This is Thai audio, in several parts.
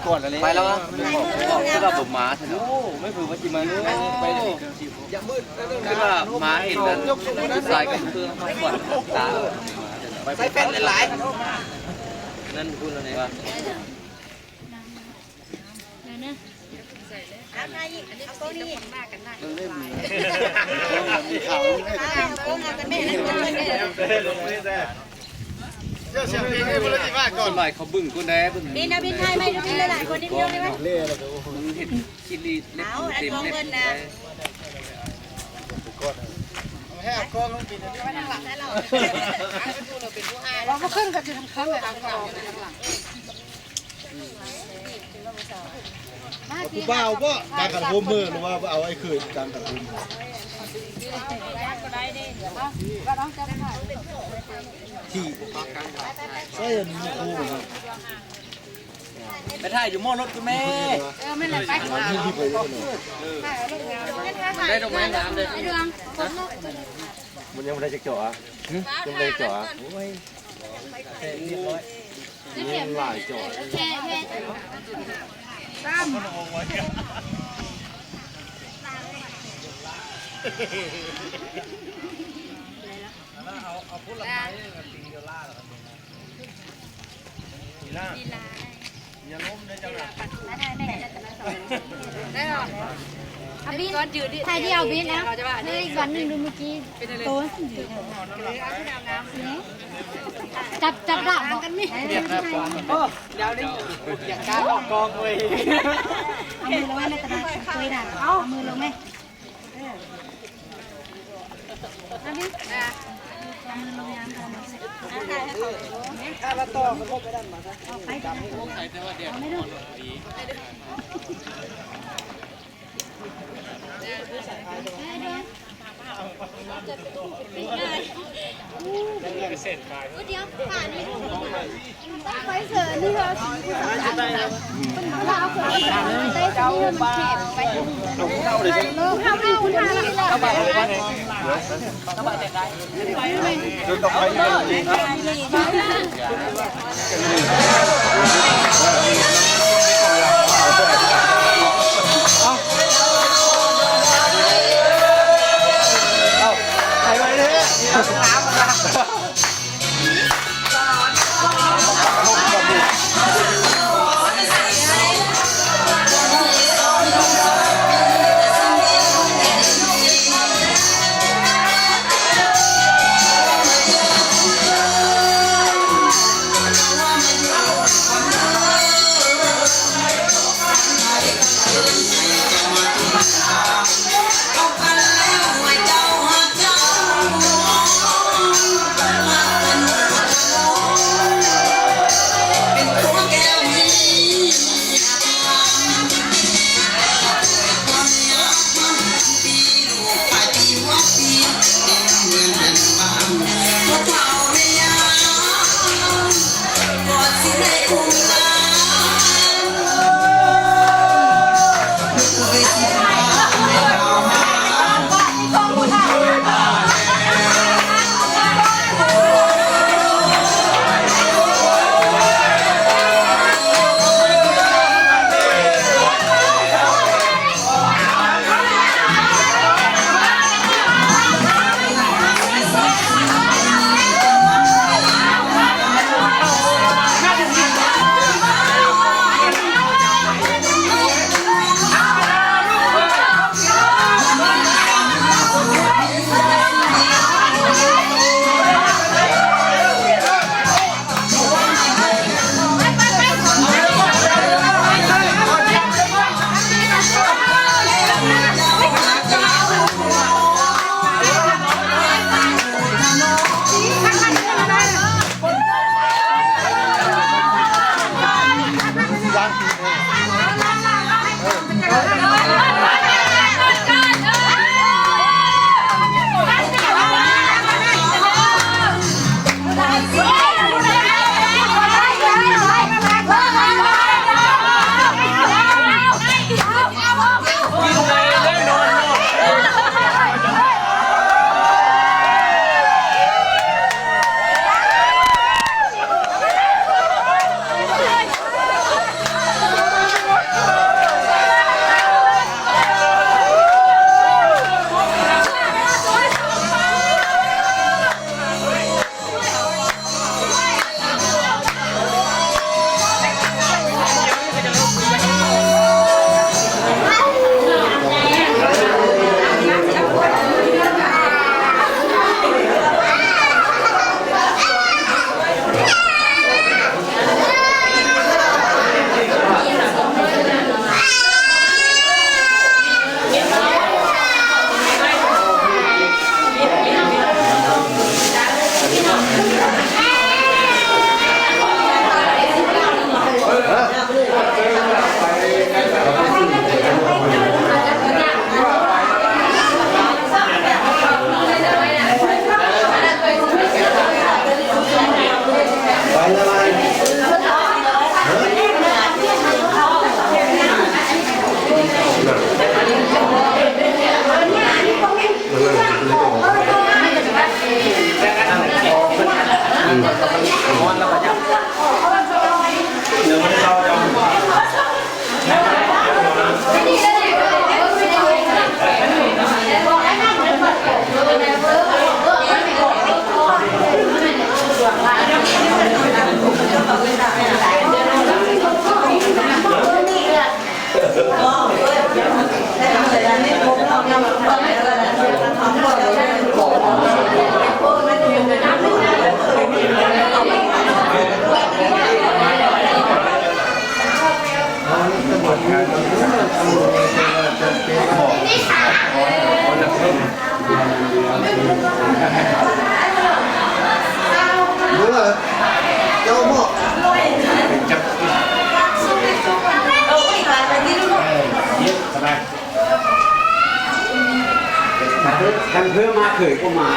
ก่อนอะไรไปแล้วบอกคือว่าผมม้าใช่ไหมไม่คือว่าจิมาไปอย่ามืดคือว่าม้าเห็นนั้นสายกันคือเขาก่อนตาใส่เป็นหลายนั่นพูดอะไรวะเอาหน้าอีกเอาโก้นี่หน้ากันหน้ากันหลายมีเขา โก้งานกันแม่เลยเจ้าเสียงเพลงให้พลังมากก่อนหน่อยเขาบึ้งกูแน่บึ้ง บินเอาบินไทยไหมบินหลายคนนิดเดียวได้ไหม มึงเห็นคิดดีเล็บเต็มเล็บให้กล้องลงกินไม่ทางหลังให้เราเราก็ขึ้นกับจุดทางข้างเลยทางหลังกูบ้าว่าการกัดหัวมือหรือว่าเอาไอ้คืนการกัดหัวมือที่ใช่ยังมีคู่เหมือนกันไปถ่ายอยู่หม้อรถกูแม่ไม่เลยไปที่ไปได้เลยได้ตรงไหนน้ำเลยมันยังไม่ได้จะเจาะยังไม่ได้เจาะโอ้ยนี่หลายเจาะตามเอาพูดละไม้กับตีเดล่าหรอตีล่าอย่าล้มเลยจังหวะได้หรอเอาบินถ่ายที่เอาบินนะเฮ้ยอีกวันหนึ่งดูเมื่อกี้โต้จับด่างกันไหมเดี๋ยวนะโอ้เดี๋ยวนี้อยากการออกกองเลยเอามือลงไหมในกระดาษคุยด่างเอามือลงไหมเอาบินเอามือลงยามทำถ้าเราต่อมันลบไปด้านมาไปกันไม่ดูเส้นคายเดี๋ยวผ่านนี่ต้องไปเสือนี่เหรอเราเอาเสือไปเต้นนี่มันแคบไปเข้าเลยเข้าทางเข้าไปเข้าไปเด็กได้จนต้องไปHãy subscribe cho kênh Ghiền Mì Gõ để không bỏ lỡ เจ้าหม้อ กันเพื่อมาเคยก็มา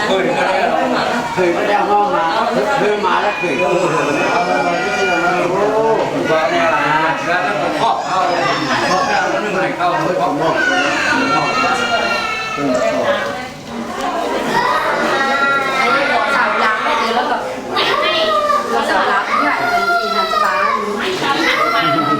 เคยก็ได้เคยก็ได้ห้องมาเพื่อมาแล้วเคยก็โอ้บ้าเนี่ยแล้วก็ครอบเข้าครอบแล้วนึกไหนเข้าครอบหมดสาวรักไม่ดีแล้วแบบสาวรักที่ไหนเป็นอีนันสบายไม่ทำไม่ร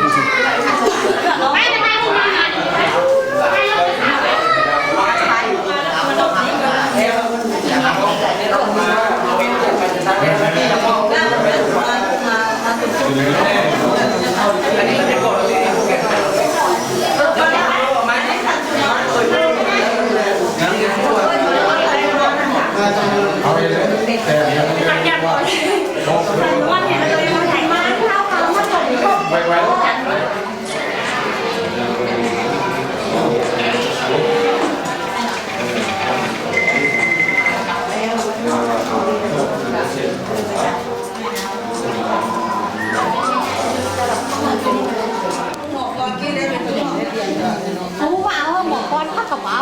ู้ว่าเอาหมอกรเข้ากับเอา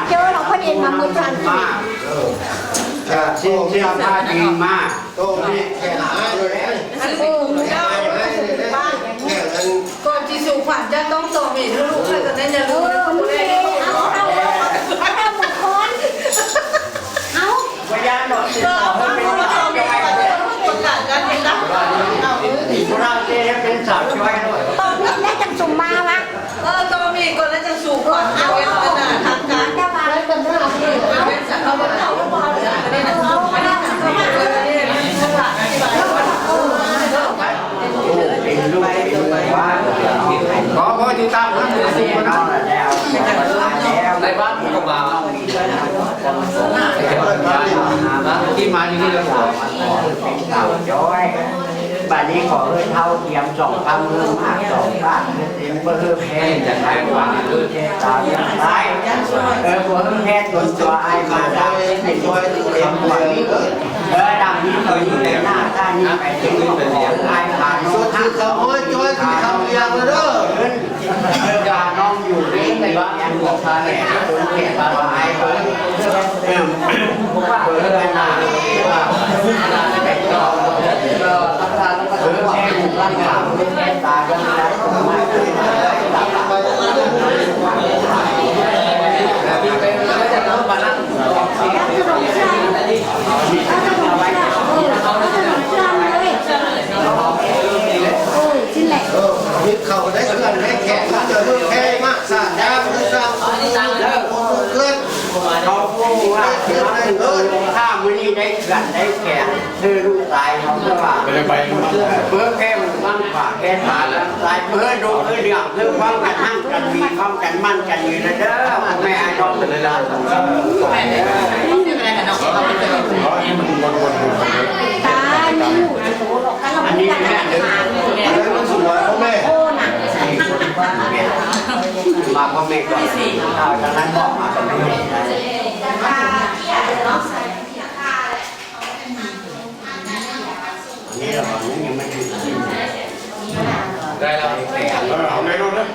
เจอเราคนเองมามือจันมากเชื่อผ้าดีมาก โตนี่แค่หนาเลยก่อนที่สุขวัญจะต้องส่งอีกลูกใครจะได้จะรู้นะคุณแม่เอาหมอกรเอา พยานหน่อย ก็เอาไปประกาศกันเป็นรักเอา พระเจ้าเป็นสาวช่วยด้วย ตอนนี้ได้จังสุ่มมาวะ ก็มีก่อนแล้วจะสุขวัญเอาเป็นขนาดทางการ จะมาแล้วกันเรื่องอะไร เอาเป็นสักเอาเป็นเอาเป็นเอาเป็นเอาไม่ได้ทำไม่ได้เลยเป็นลูกว่าขอพ่อที่ตั้งนะสิบน้องแล้วในบ้านผมก็มาที่มาที่นี่เราขอเป็นสาวจ้อยบัดนี้ขอเพื่อเท่าเทียม2 คำเรื่องหัก2 บาทเพื่อแพ้จะได้กว่าตามได้เพื่อแพ้ตัวไอ้มาดาวเป็นตัวเต็มหัวนี้ดังนี้เคยอยู่ในหน้าด้านนี้ไปถึงเป็นเสียงไอ้ผ่านน้องทักเขาโอ้ยจ้อยคือคำเรียงเลยเด้อยาน้องอยู่ในบ้านยังบอกทานแหล่คนเขียนว่าไอ้เพื่อนผมว่าเพื่อนนาว่าแต่ก็ทำทานแล้วก็ถือแช่หมู่บ้านข่าวแช่ตากันได้ไม่ได้ตัดไปมีเป็นแล้วจะต้องมานั่งยึดเข่าได้เกินได้แข็งเจอแข็งมากสั่งยากสั่งแล้วเกิน เขาพูดว่าถ้ามือนี้ได้เกินได้แข็งเธอรู้ตายเขาจะว่าเพื่อแค่มั่งฝ่าแค่ตาแล้วตายเพื่อดูเพื่อเดือดเพื่อความกันหั่งกันมีความกันมั่นกันอยู่นะเด้อแม่ไอ้น้องเป็นอะไรแม่ตานี่อันนี้แม่เด็ก มันสวยพ่อแม่ โอ้หนัก มาพ่อแม่ก่อนจากนั้นบอกมาก็ไม่ได้นี่เรายังไม่ได้ได้แล้วแต่เอาไม่รู้นะ